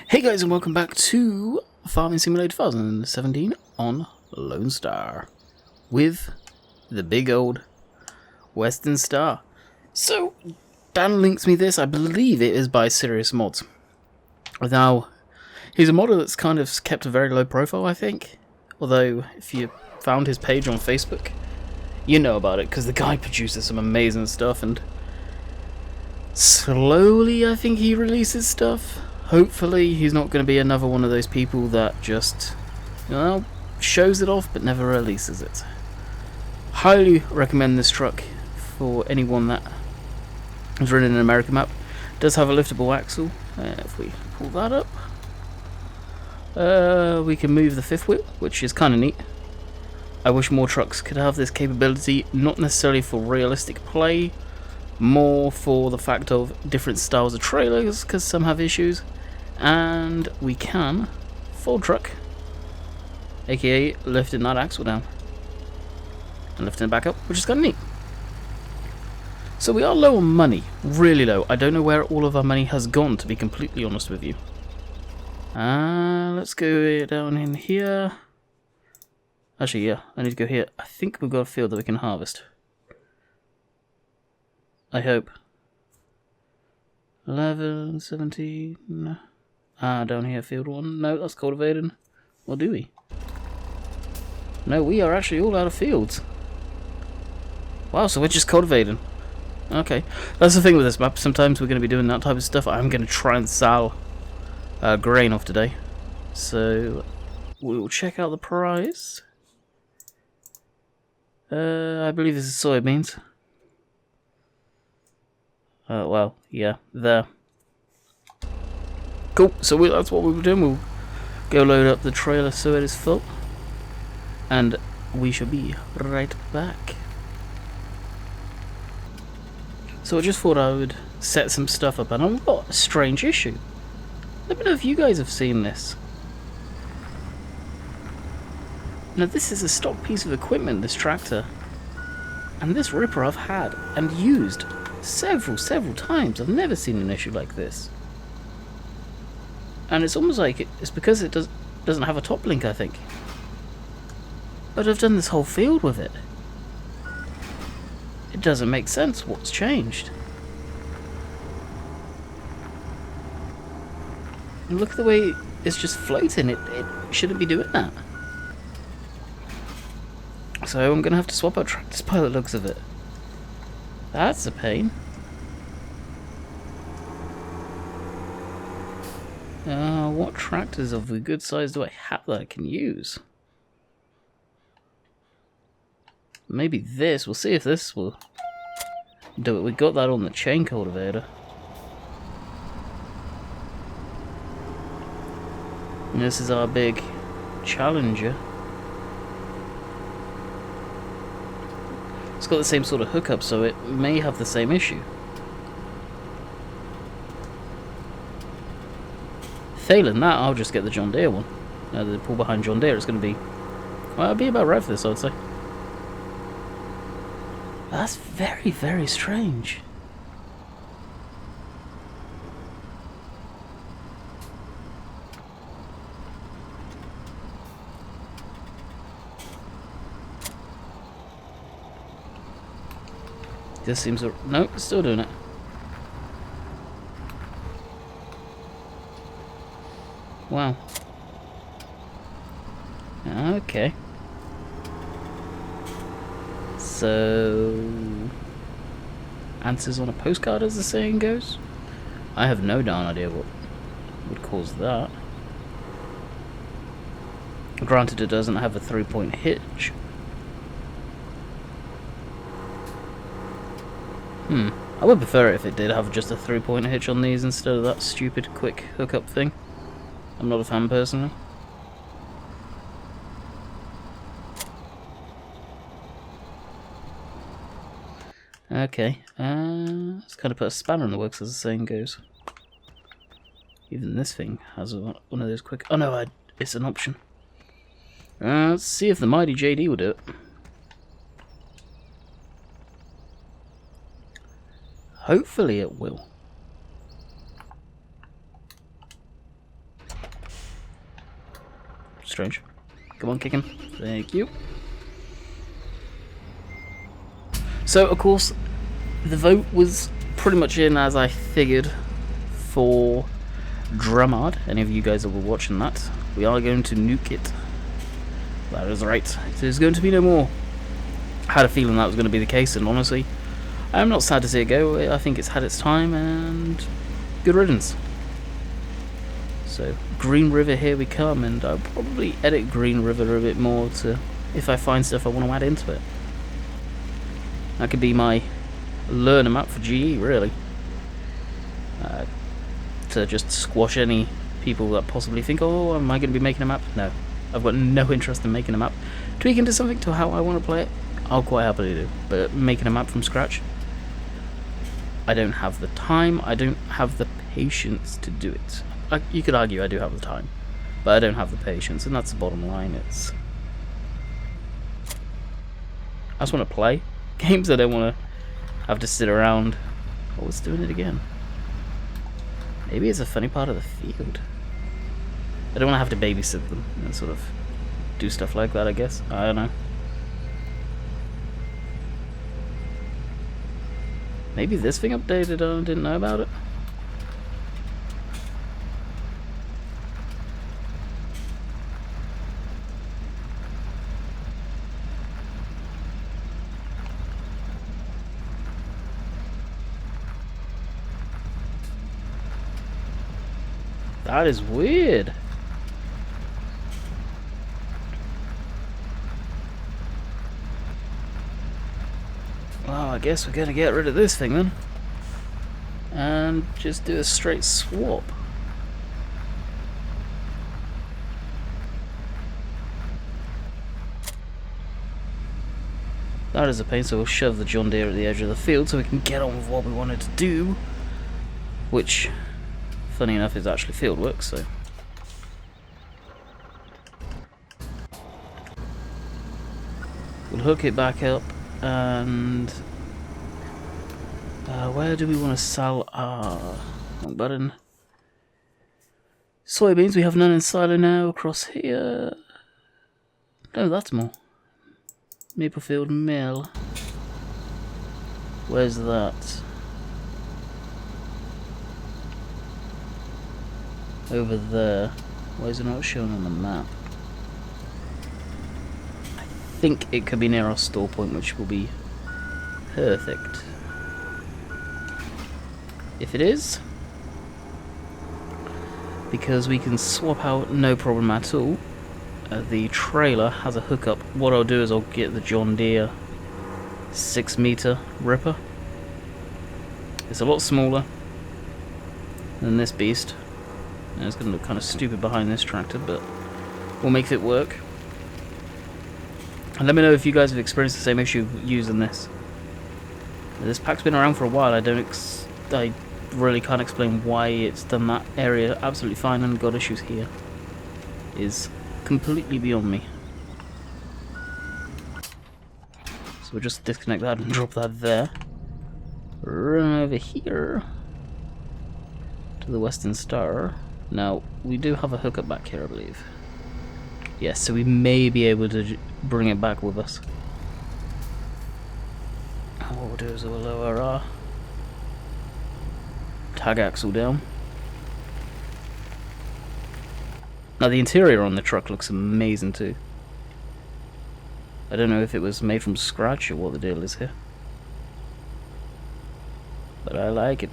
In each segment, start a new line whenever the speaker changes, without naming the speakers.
Hey guys, and welcome back to Farming Simulator 2017 on Lone Star with the big old Western Star. So, Dan links me this. I believe it is by Serious Mods. Now, he's a modder that's kind of kept a very low profile, I think. Although, if you found his page on Facebook, you know about it, because the guy produces some amazing stuff, and slowly I think he releases stuff. Hopefully he's not going to be another one of those people that just, shows it off but never releases it. Highly recommend this truck for anyone that is running an American map. It does have a liftable axle. If we pull that up, we can move the fifth wheel, which is kind of neat. I wish more trucks could have this capability, not necessarily for realistic play, more for the fact of different styles of trailers, because some have issues. And we can fold truck, aka lifting that axle down and lifting it back up, which is kind of neat. So we are low on money, really low. I don't know where all of our money has gone, to be completely honest with you. Let's go down in here. Actually, yeah, I need to go here. I think we've got a field that we can harvest. I hope. 11, 17... down here, field 1. No, that's cultivated. Or do we? No, we are actually all out of fields. Wow, so we're just cultivating. Okay. That's the thing with this map. Sometimes we're going to be doing that type of stuff. I'm going to try and sell grain off today. So, we'll check out the price. I believe this is soybeans. Well, yeah, there. Cool, so that's what we'll be doing. We'll go load up the trailer so it is full, and we shall be right back. So I just thought I would set some stuff up, and I've got a strange issue. Let me know if you guys have seen this. Now this is a stock piece of equipment, this tractor, and this ripper I've had and used several times. I've never seen an issue like this. And it's almost like it's because it doesn't have a top link, I think. But I've done this whole field with it. It doesn't make sense. What's changed? And look at the way it's just floating. It shouldn't be doing that. So I'm going to have to swap out tractors by the looks of it. That's a pain. What tractors of a good size do I have that I can use? Maybe this. We'll see if this will do it. We got that on the chain cultivator. And this is our big Challenger. It's got the same sort of hookup, so it may have the same issue. Failing that, I'll just get the John Deere one. The pull behind John Deere is going to be... well, it'll be about right for this, I would say. That's very strange. This seems... nope, it's still doing it. Wow. Okay. So... answers on a postcard, as the saying goes? I have no darn idea what would cause that. Granted, it doesn't have a 3-point hitch. I would prefer it if it did have just a 3-point hitch on these instead of that stupid quick hookup thing. I'm not a fan personally. Okay, let's kind of put a spanner in the works, as the saying goes. Even this thing has one of those quick... oh no, it's an option. Let's see if the mighty JD will do it. Hopefully it will. strange. Come on, kick him. Thank you. So, of course, the vote was pretty much in as I figured for Drummond. Any of you guys that were watching that, we are going to nuke it. That is right. There's going to be no more. I had a feeling that was going to be the case, and honestly, I am not sad to see it go. I think it's had its time, and good riddance. So, Green River, here we come, and I'll probably edit Green River a bit more to if I find stuff I want to add into it. That could be my learner map for GE, really. To just squash any people that possibly think, oh, am I going to be making a map? No. I've got no interest in making a map. Tweak into something to how I want to play it, I'll quite happily do. But making a map from scratch, I don't have the time, I don't have the patience to do it. You could argue I do have the time, but I don't have the patience, and that's the bottom line. I just want to play games. I don't want to have to sit around. Oh, it's doing it again. Maybe it's a funny part of the field. I don't want to have to babysit them and sort of do stuff like that, I guess. I don't know. Maybe this thing updated, I didn't know about it. That is weird. Well, I guess we're gonna get rid of this thing then. And just do a straight swap. That is a pain, so we'll shove the John Deere at the edge of the field so we can get on with what we wanted to do. Which, funny enough, is actually field work, so. We'll hook it back up, and where do we want to sell our wrong button? Soybeans, we have none in silo now. Across here, no, that's more. Maplefield Mill. Where's that? Over there. Why is it not shown on the map? I think it could be near our store point, which will be perfect. If it is, because we can swap out no problem at all. The trailer has a hookup. What I'll do is I'll get the John Deere 6-meter ripper. It's a lot smaller than this beast. And it's going to look kind of stupid behind this tractor, but we'll make it work. And let me know if you guys have experienced the same issue using this. This pack's been around for a while. I really can't explain why it's done that area absolutely fine and got issues here. Is completely beyond me. So we'll just disconnect that and drop that there. Run over here to the Western Star. Now, we do have a hookup back here, I believe. Yes, so we may be able to bring it back with us. What we'll do is we'll lower our tag axle down. Now, the interior on the truck looks amazing too. I don't know if it was made from scratch or what the deal is here. But I like it.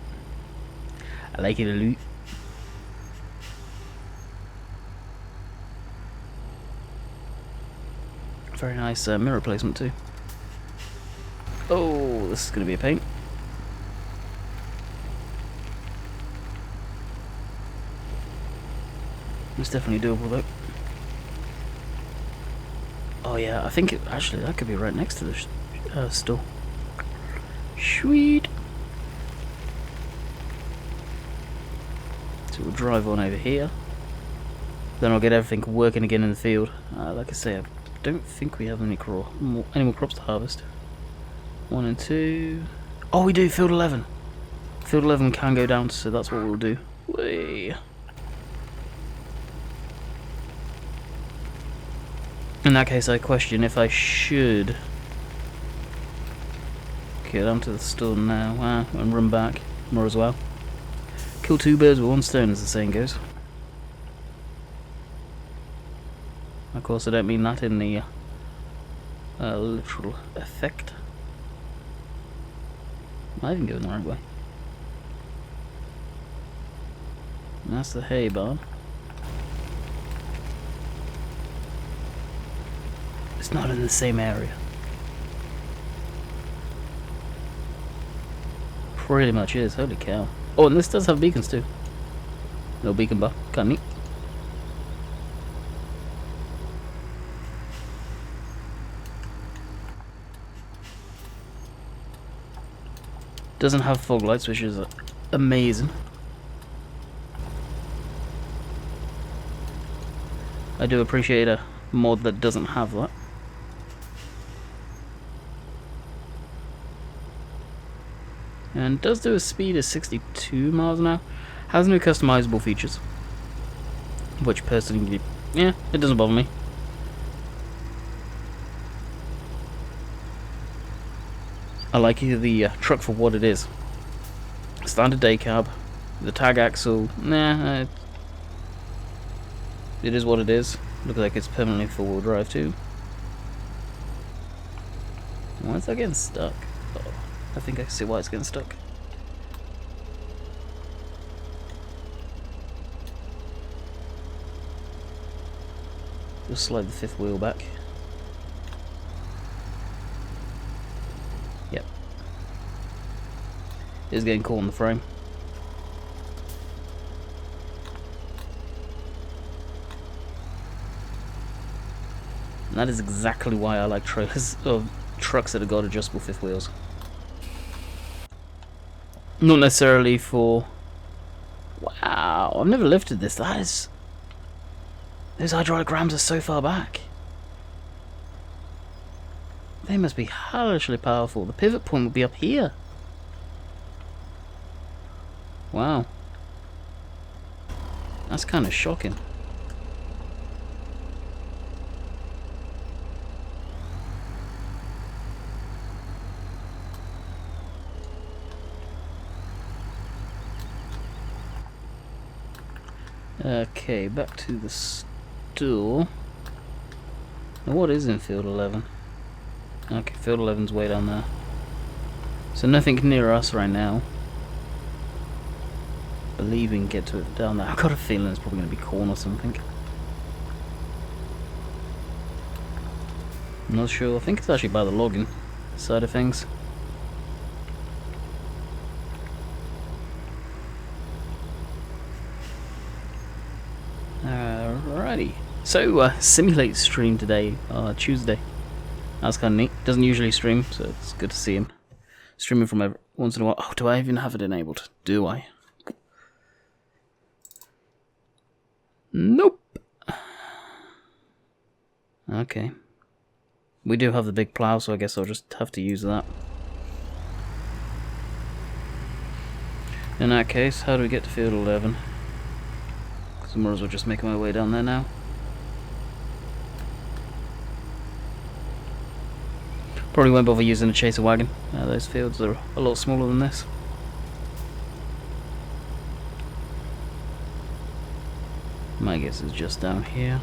I like it a lot. Very nice mirror placement too. Oh, this is going to be a pain. It's definitely doable though. Oh yeah, I think it actually that could be right next to the store. Sweet. So we'll drive on over here. Then I'll get everything working again in the field. Like I say, I don't think we have any more crops to harvest. 1 and 2. Oh, we do. Field 11. Field 11 can go down, so that's what we'll do. Whee. In that case, I question if I should get down to the store now and run back more as well. Kill two birds with one stone, as the saying goes. Of course, I don't mean that in the literal effect. Am I even going the right way? That's the hay barn. It's not in the same area. Pretty much is, holy cow. Oh, and this does have beacons too. No beacon bar, kinda neat. Doesn't have fog lights, which is amazing. I do appreciate a mod that doesn't have that. And does do a speed of 62 miles an hour. Has no customizable features, which personally, yeah, it doesn't bother me. I like the truck for what it is. Standard day cab, the tag axle, nah, it is what it is. Looks like it's permanently four-wheel drive too. Why is that getting stuck? Oh, I think I see why it's getting stuck. Just slide the fifth wheel back. Yep. It's getting caught in the frame. And that is exactly why I like trailers or trucks that have got adjustable fifth wheels. Not necessarily for... Wow, I've never lifted this. That is... Those hydraulic rams are so far back. They must be hellishly powerful. The pivot point would be up here. Wow. That's kind of shocking. Okay, back to the store. Now what is in field 11? Okay, field 11's way down there. So nothing near us right now. Believe we can get to it down there. I've got a feeling it's probably going to be corn or something. I'm not sure. I think it's actually by the logging side of things. Alrighty. So, Simulate stream today, Tuesday. That's kind of neat. Doesn't usually stream, so it's good to see him streaming from every once in a while. Oh, do I even have it enabled? Do I? Nope. Okay. We do have the big plow, so I guess I'll just have to use that. In that case, how do we get to field 11? So I might as well just make my way down there now. Probably won't bother using a chaser wagon. Those fields are a lot smaller than this. My guess is just down here.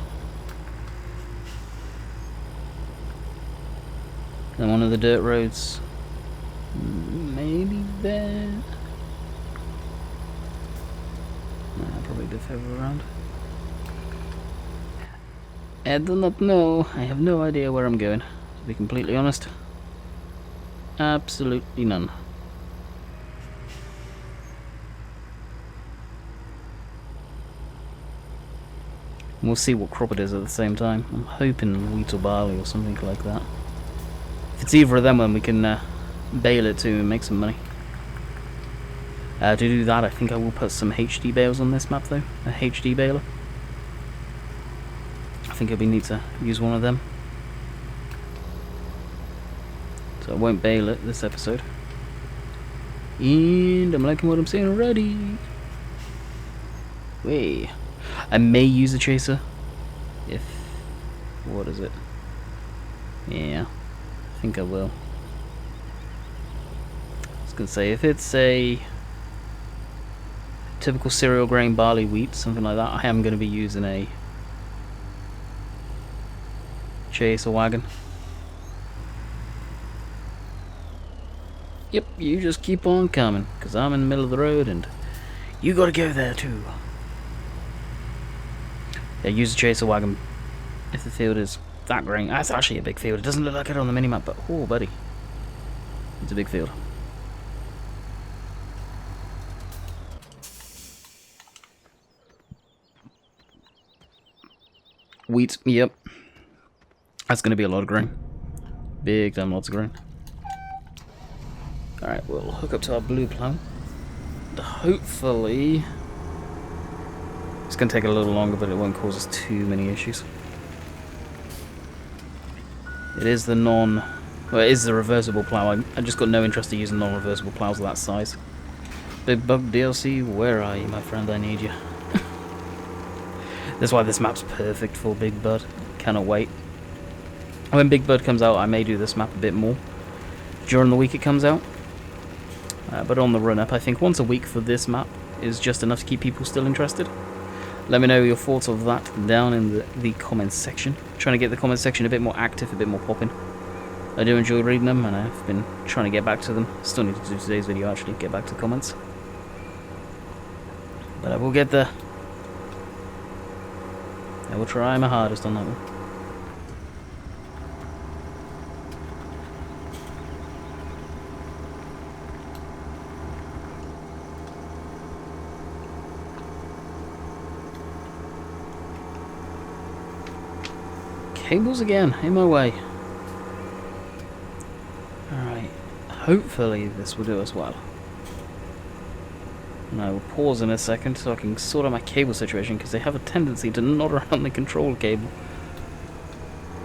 Then one of the dirt roads. Maybe there. Probably a bit further around. I do not know. I have no idea where I'm going, to be completely honest. Absolutely none. We'll see what crop it is at the same time. I'm hoping wheat or barley or something like that. If it's either of them, then we can bale it to make some money. To do that, I think I will put some HD bales on this map though. A HD baler. I think it'll be neat to use one of them. So I won't bale it this episode. And I'm liking what I'm seeing already. Way. I may use a chaser if... What is it? Yeah, I think I will. I was gonna say, if it's a typical cereal grain barley wheat, something like that, I am gonna be using a chaser wagon. Yep, you just keep on coming, because I'm in the middle of the road and you gotta go there too. Yeah, use a chaser wagon if the field is that green. That's actually a big field. It doesn't look like it on the minimap, but oh, buddy. It's a big field. Wheat, yep. That's going to be a lot of grain. Big time lots of grain. Alright, we'll hook up to our blue plow. Hopefully... it's going to take a little longer, but it won't cause us too many issues. It is the well, it is the reversible plow. I just got no interest in using non-reversible plows of that size. Big Bug DLC, where are you, my friend? I need you. That's why this map's perfect for Big Bud. Cannot wait. When Big Bud comes out, I may do this map a bit more during the week it comes out. But on the run-up, I think once a week for this map is just enough to keep people still interested. Let me know your thoughts of that down in the comments section. Trying to get the comments section a bit more active, a bit more popping. I do enjoy reading them, and I've been trying to get back to them. Still need to do today's video, actually, get back to comments. But I will get there. I will try my hardest on that one. Cables again, in my way. Alright, hopefully this will do us well. And I will pause in a second so I can sort out my cable situation, because they have a tendency to knot around the control cable.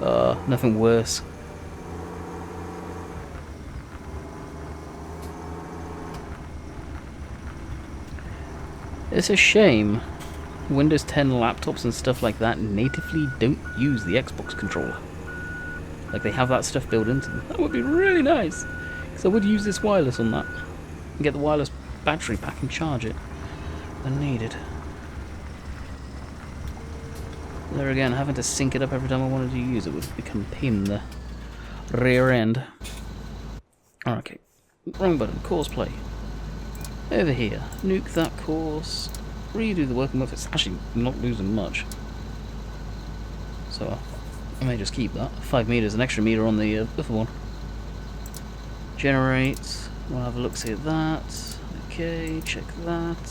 Nothing worse. It's a shame Windows 10 laptops and stuff like that natively don't use the Xbox controller. Like, they have that stuff built into them. That would be really nice, because I would use this wireless on that. And get the wireless battery pack and charge it when needed. There again, having to sync it up every time I wanted to use it would become a pain in the rear end. Okay, wrong button, course play. Over here, nuke that course. Redo the working with. It's actually not losing much, so I may just keep that. 5 meters, an extra meter on the other one. Generate. We'll have a look, see at that. Okay, check that.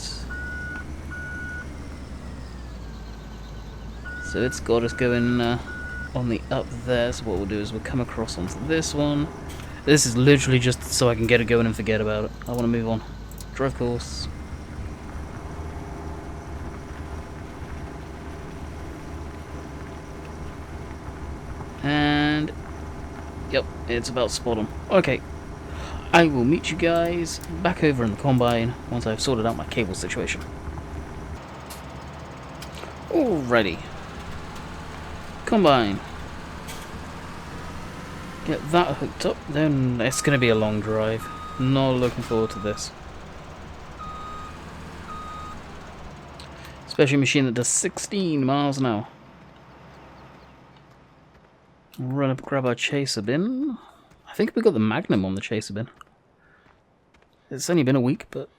So it's got us going on the up there. So what we'll do is we'll come across onto this one. This is literally just so I can get it going and forget about it. I want to move on. Drive course. And yep, it's about spot on. Okay, I will meet you guys back over in the combine once I've sorted out my cable situation. Alrighty, combine. Get that hooked up, then it's going to be a long drive. Not looking forward to this. Especially a machine that does 16 miles an hour. Run up, grab our chaser bin. I think we got the Magnum on the chaser bin. It's only been a week, but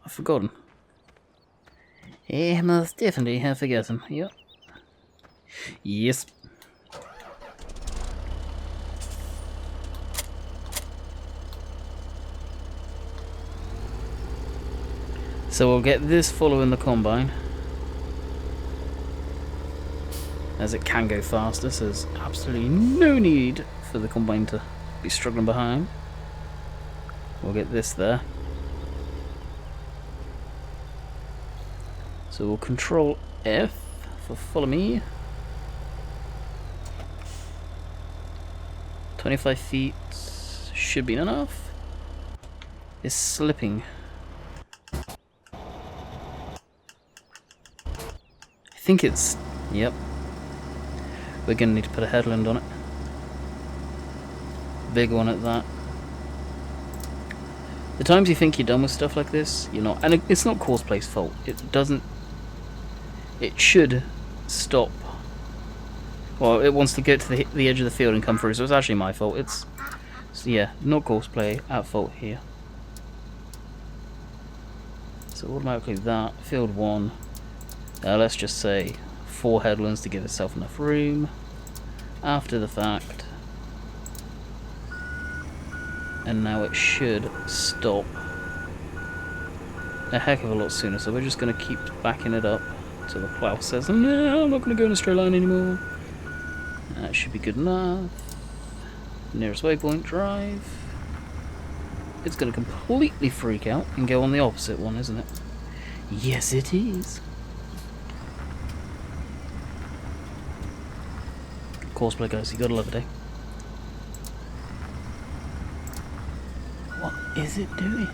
I've forgotten. Yeah, most definitely have forgotten. Yep. Yes. So we'll get this following the combine, as it can go faster, so there's absolutely no need for the combine to be struggling behind. We'll get this there. So we'll control F for follow me. 25 feet should be enough. It's slipping. I think it's... yep. We're going to need to put a headland on it. big one at that. The times you think you're done with stuff like this, you're not. And it's not Courseplay's fault. It doesn't... It should stop. Well, it wants to get to the edge of the field and come through, so it's actually my fault. So yeah, not Courseplay, at fault here. So automatically that, field 1. Let's just say 4 headlands to give itself enough room. After the fact. And now it should stop a heck of a lot sooner, so we're just going to keep backing it up till the plough says, no, I'm not going to go in a straight line anymore. That should be good enough. Nearest waypoint, drive. It's going to completely freak out and go on the opposite one, isn't it? Yes, it is. Courseplay, guys, you gotta love it, eh? What is it doing?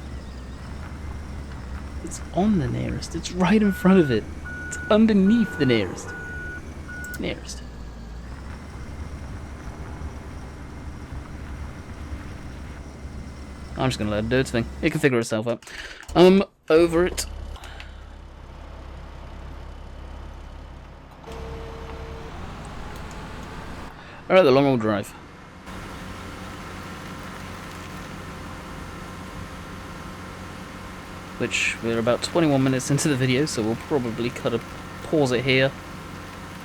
It's on the nearest. It's right in front of it. It's underneath the nearest. Nearest. I'm just gonna let it do its thing. It can figure itself out. I'm over it. Alright, the long haul drive. Which we're about 21 minutes into the video, so we'll probably pause it here,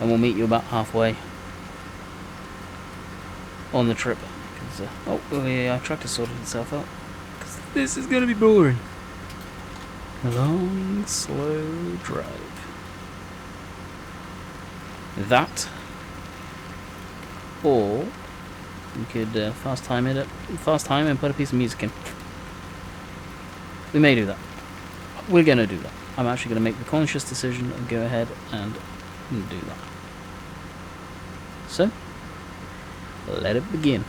and we'll meet you about halfway on the trip. Oh yeah, tractor sorted itself out. Because this is going to be boring. A long, slow drive. That, or we could fast time and put a piece of music in. We may do that. We're going to do that. I'm actually going to make the conscious decision and go ahead and do that. So, let it begin.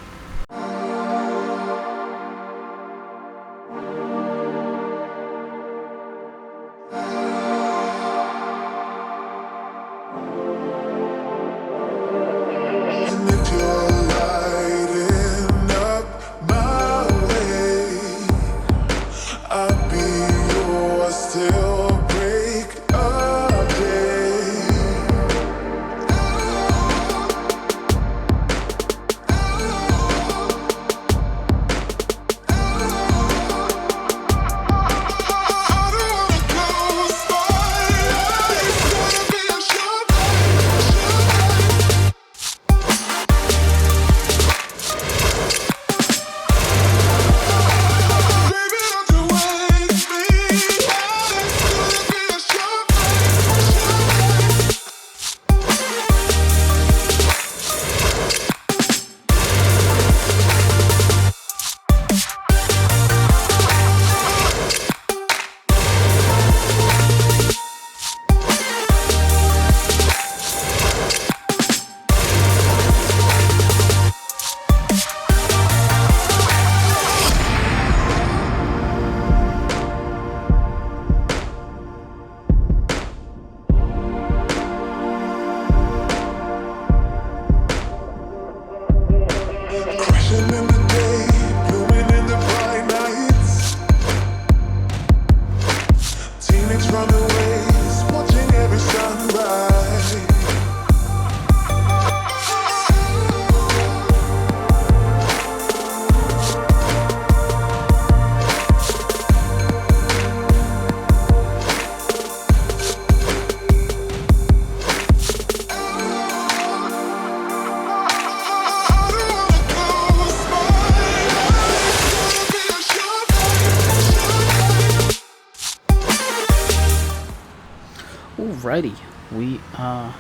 Alrighty, we are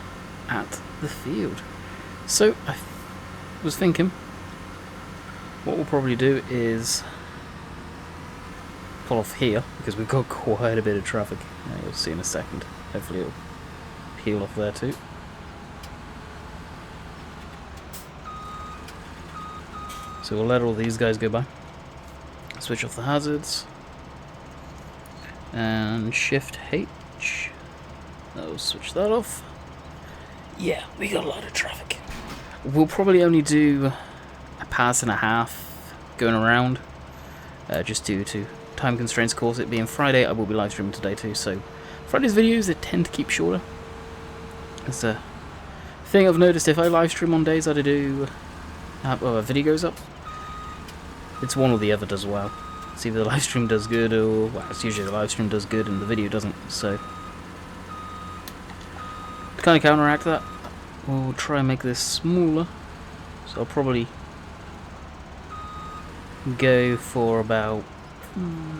at the field. So, I was thinking, what we'll probably do is pull off here, because we've got quite a bit of traffic. You'll see in a second. Hopefully it'll peel off there too. So we'll let all these guys go by. Switch off the hazards. And Shift H. I'll switch that off. Yeah, we got a lot of traffic. We'll probably only do a pass and a half going around. Just due to time constraints, of course, it being Friday, I will be live streaming today too. So Friday's videos, they tend to keep shorter. It's a thing I've noticed. If I live stream on days that I do have a video goes up, it's one or the other does well. It's either the live stream does good, or well, it's usually the live stream does good and the video doesn't. So to kind of counteract that, we'll try and make this smaller. So I'll probably go for about.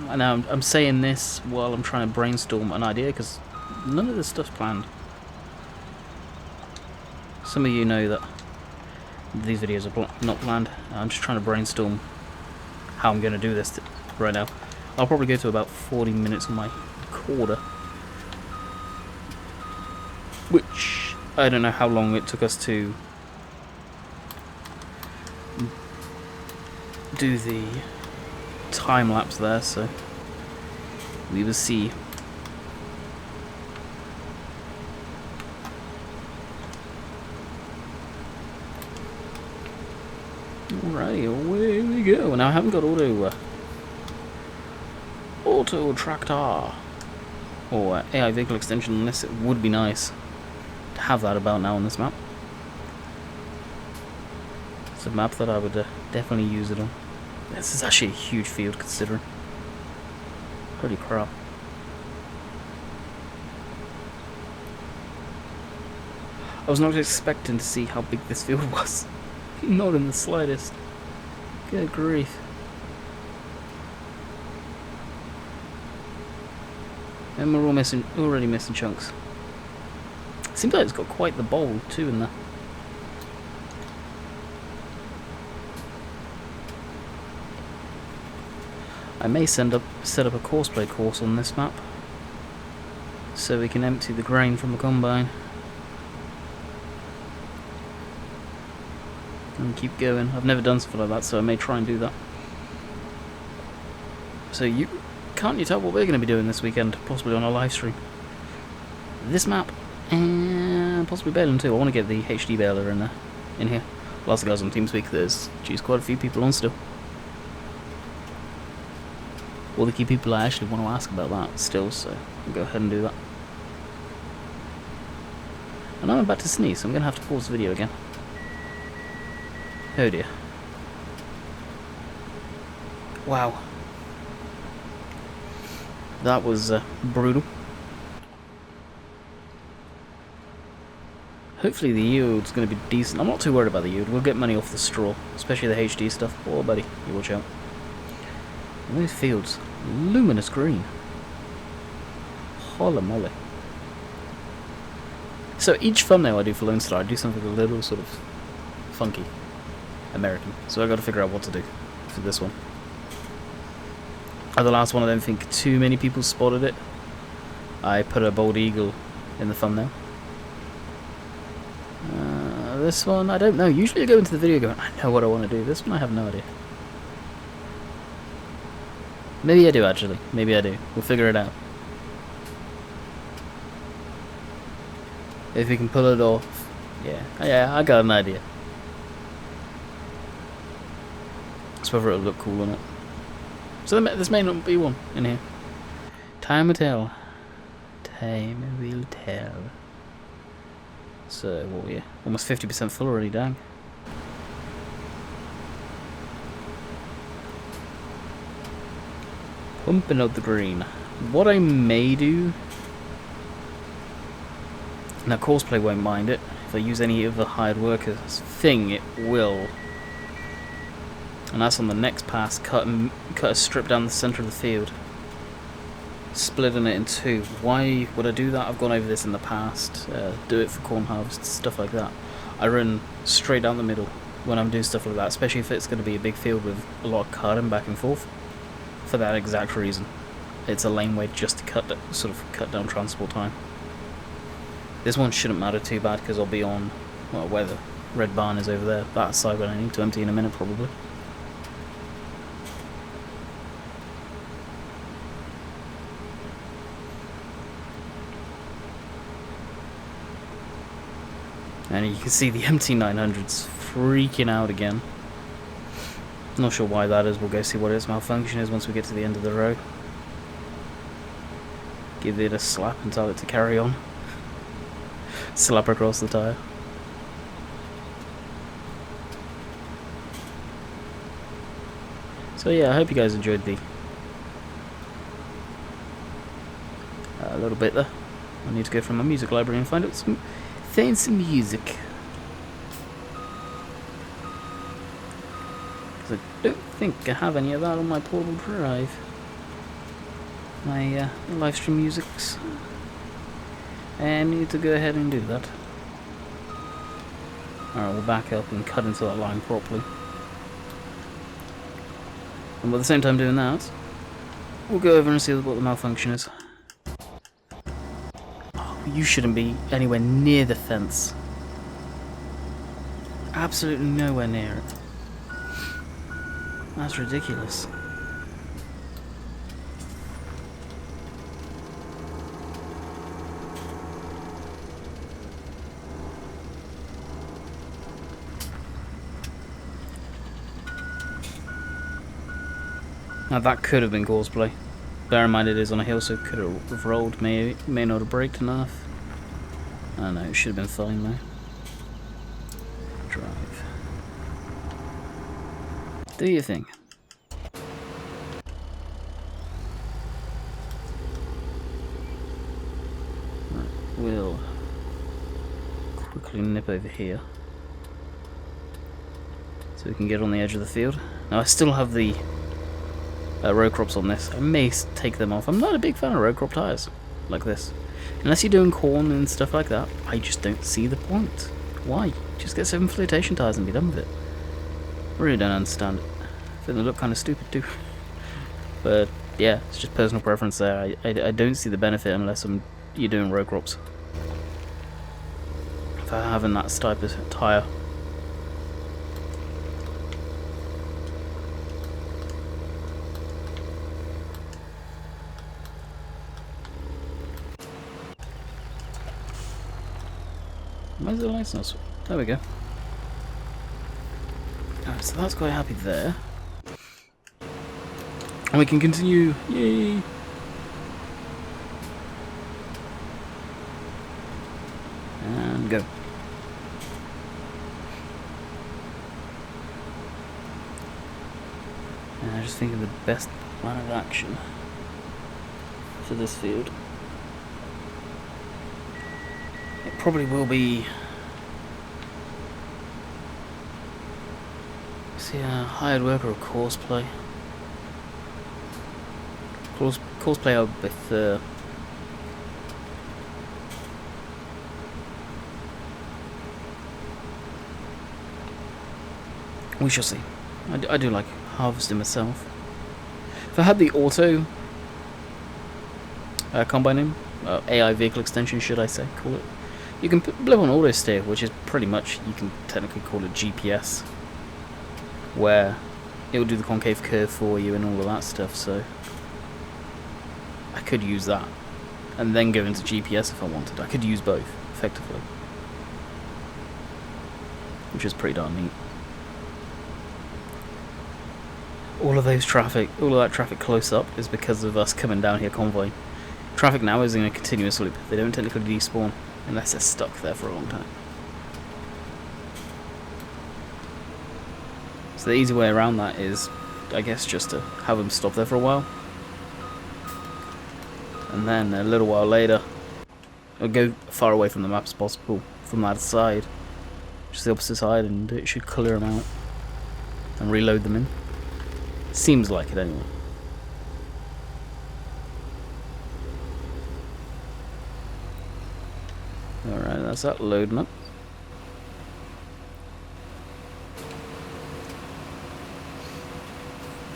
I know I'm saying this while I'm trying to brainstorm an idea because none of this stuff's planned. Some of you know that these videos are not planned. I'm just trying to brainstorm how I'm going to do this right now. I'll probably go to about 40 minutes on my recorder, which I don't know how long it took us to do the time lapse there, so we will see. Alrighty, away we go. Now I haven't got auto tractor or AI vehicle extension unless it would be nice to have that about now on this map. It's a map that I would definitely use it on. This is actually a huge field considering. Holy crap. I was not expecting to see how big this field was. Not in the slightest. Good grief. And we're already missing chunks. Seems like it's got quite the bowl too in there. I may set up a courseplay course on this map so we can empty the grain from the combine and keep going. I've never done something like that, so I may try and do that. So can't you tell what we're going to be doing this weekend, possibly on a live stream? This map and possibly baling too. I want to get the HD baler in here. Lots of guys on TeamSpeak. There's quite a few people on still. All the key people I actually want to ask about that still, so I'll go ahead and do that. And I'm about to sneeze, so I'm going to have to pause the video again. Oh dear. Wow. That was brutal. Hopefully the yield's going to be decent. I'm not too worried about the yield. We'll get money off the straw, especially the HD stuff. Oh buddy, you watch out. And those fields, luminous green. Holla moly. So each thumbnail I do for Lone Star, I do something a little sort of funky, American. So I got to figure out what to do for this one. The last one, I don't think too many people spotted it. I put a bald eagle in the thumbnail. This one, I don't know. Usually I go into the video going, I know what I want to do. This one I have no idea. Maybe I do actually. Maybe I do. We'll figure it out. If we can pull it off. Yeah, I got an idea. It's whether it'll look cool or not. So this may not be one in here. Time will tell. Time will tell. So, what were you? Almost 50% full already, dang. Pumping out the green. What I may do... Now, Courseplay won't mind it. If I use any of the hired workers thing, it will. And that's on the next pass. Cut a strip down the centre of the field. Splitting it in two. Why would I do that? I've gone over this in the past. Do it for corn harvest, stuff like that. I run straight down the middle when I'm doing stuff like that, especially if it's going to be a big field with a lot of cutting back and forth. For that exact reason. It's a lane way just to cut down transport time. This one shouldn't matter too bad because I'll be on, well, where the red barn is over there. That side when I need to empty in a minute probably. And you can see the MT900's freaking out again. Not sure why that is. We'll go see what its malfunction is once we get to the end of the row. Give it a slap and tell it to carry on. Slap across the tyre. So yeah, I hope you guys enjoyed the little bit there. I need to go from my music library and find out some fancy music. Because I don't think I have any of that on my portable drive. My live stream musics. And I need to go ahead and do that. Alright, we'll back up and cut into that line properly. And at the same time doing that, we'll go over and see what the malfunction is. Oh, you shouldn't be anywhere near the fence. Absolutely nowhere near it. That's ridiculous. Now that could have been cosplay. Bear in mind it is on a hill, so it could have rolled. May not have braked enough. I don't know, it should have been fine though. Drive. Do your thing. Right, we'll quickly nip over here. So we can get on the edge of the field. Now I still have the row crops on this. I may take them off. I'm not a big fan of row crop tyres like this. Unless you're doing corn and stuff like that, I just don't see the point. Why? Just get 7 flotation tyres and be done with it. Really don't understand it. I think they look kind of stupid too. But yeah, it's just personal preference there. I don't see the benefit unless you're doing row crops. For having that type of tyre. Where's the license? There we go. Alright, so that's quite happy there. And we can continue. Yay! And go. And I just think of the best plan of action for this field. It probably will be, see, a hired worker or course play. Course play I would prefer. We shall see. I do like harvesting myself. If I had the auto combining, AI vehicle extension, should I say, call it. You can blip on auto steer, which is pretty much, you can technically call it GPS, where it will do the concave curve for you and all of that stuff, so I could use that, and then go into GPS if I wanted. I could use both, effectively, which is pretty darn neat. All of that traffic close up is because of us coming down here convoying. Traffic now is in a continuous loop. They don't technically despawn unless they're stuck there for a long time. So the easy way around that is, I guess, just to have them stop there for a while. And then a little while later, I'll go far away from the map as possible from that side. Just the opposite side, and it should clear them out. And reload them in. Seems like it anyway. Alright, that's that loading up.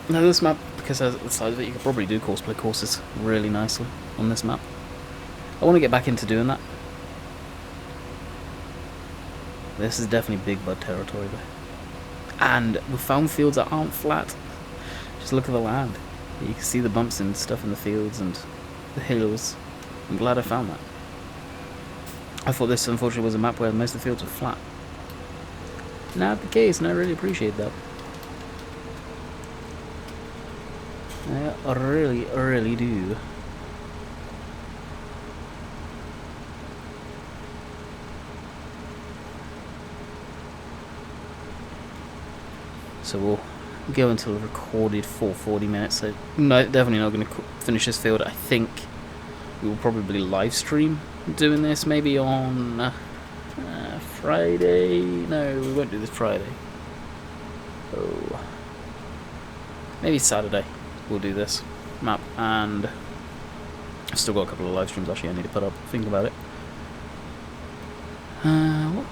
Now this map, because of the size of it, you could probably do courseplay courses really nicely on this map. I want to get back into doing that. This is definitely big bud territory though. And we found fields that aren't flat. Just look at the land. You can see the bumps and stuff in the fields and the hills. I'm glad I found that. I thought this, unfortunately, was a map where most of the fields were flat. Not the case, and I really appreciate that. I really, really do. So we'll go until a recorded 4:40 minutes. So no, definitely not going to finish this field. I think we will probably live stream doing this maybe on Friday. No, we won't do this Friday. Oh, maybe Saturday we'll do this map, and I've still got a couple of live streams actually I need to put up. Think about it.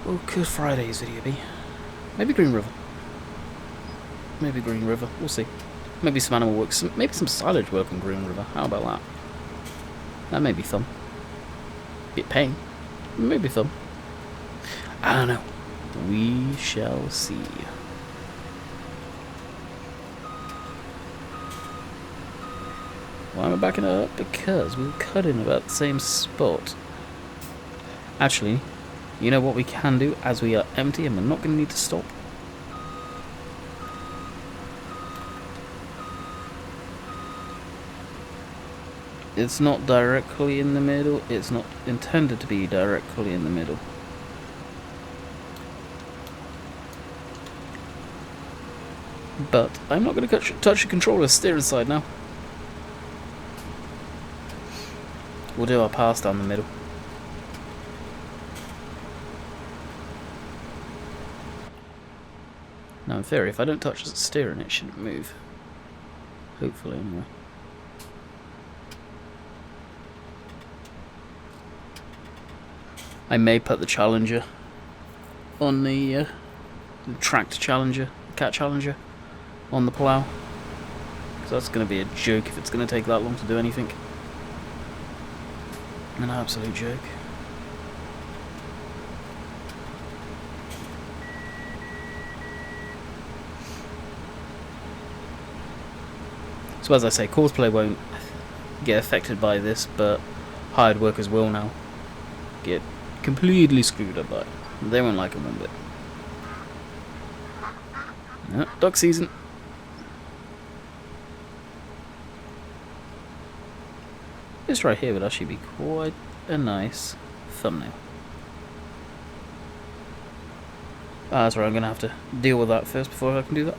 What could Friday's video be? Maybe Green River. Maybe Green River. We'll see. Maybe some animal work. Maybe some silage work on Green River. How about that? That may be fun. Bit pain. Maybe fun. I don't know. We shall see. Why am I backing it up? Because we were cut in about the same spot. Actually, you know what we can do as we are empty and we're not going to need to stop? It's not directly in the middle. It's not intended to be directly in the middle. But I'm not going to touch the controller steering side now. We'll do our pass down the middle. Now in theory, if I don't touch the steering, it shouldn't move. Hopefully, anyway. I may put the Challenger on the tracked Challenger, cat Challenger, on the plough. Because that's going to be a joke if it's going to take that long to do anything. An absolute joke. So as I say, cosplay won't get affected by this, but hired workers will now get completely screwed up by it. They won't like it one bit. No, duck season. This right here would actually be quite a nice thumbnail. That's right, I'm going to have to deal with that first before I can do that.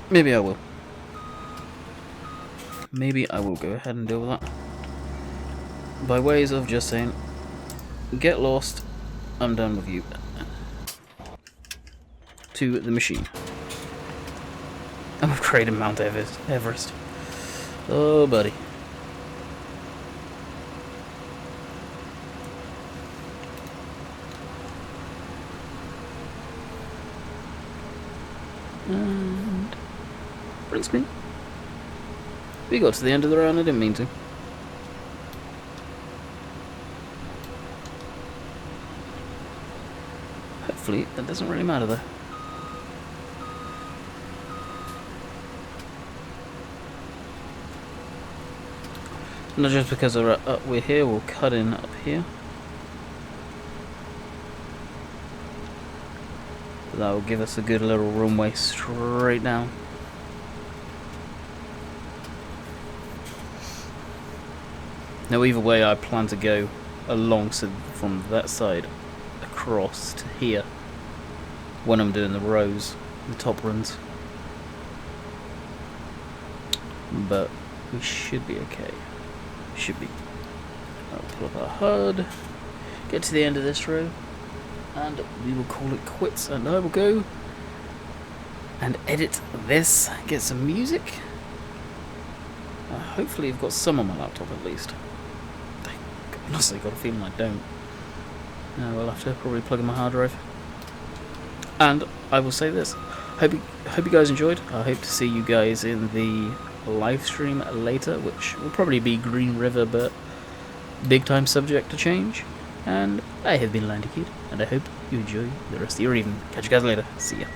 Maybe I will. Maybe I will go ahead and deal with that. By ways of just saying, get lost, I'm done with you. To the machine. I'm upgrading Mount Everest. Oh, buddy. And print screen. We got to the end of the round, I didn't mean to. Hopefully, that doesn't really matter though. Not just because we're here, we'll cut in up here. That will give us a good little runway straight down. Now either way I plan to go along, so from that side across to here when I'm doing the rows, the top runs. But we should be okay. Should be. I'll pull up our HUD, get to the end of this row, and we will call it quits, and I will go and edit this, get some music. Hopefully I've got some on my laptop at least. I honestly got a feeling I don't. We'll have to probably plug in my hard drive. And I will say this, hope you guys enjoyed. I hope to see you guys in the live stream later, which will probably be Green River, but big time subject to change. And I have been Landy Kid, and I hope you enjoy the rest of your evening. Catch you guys later. See ya.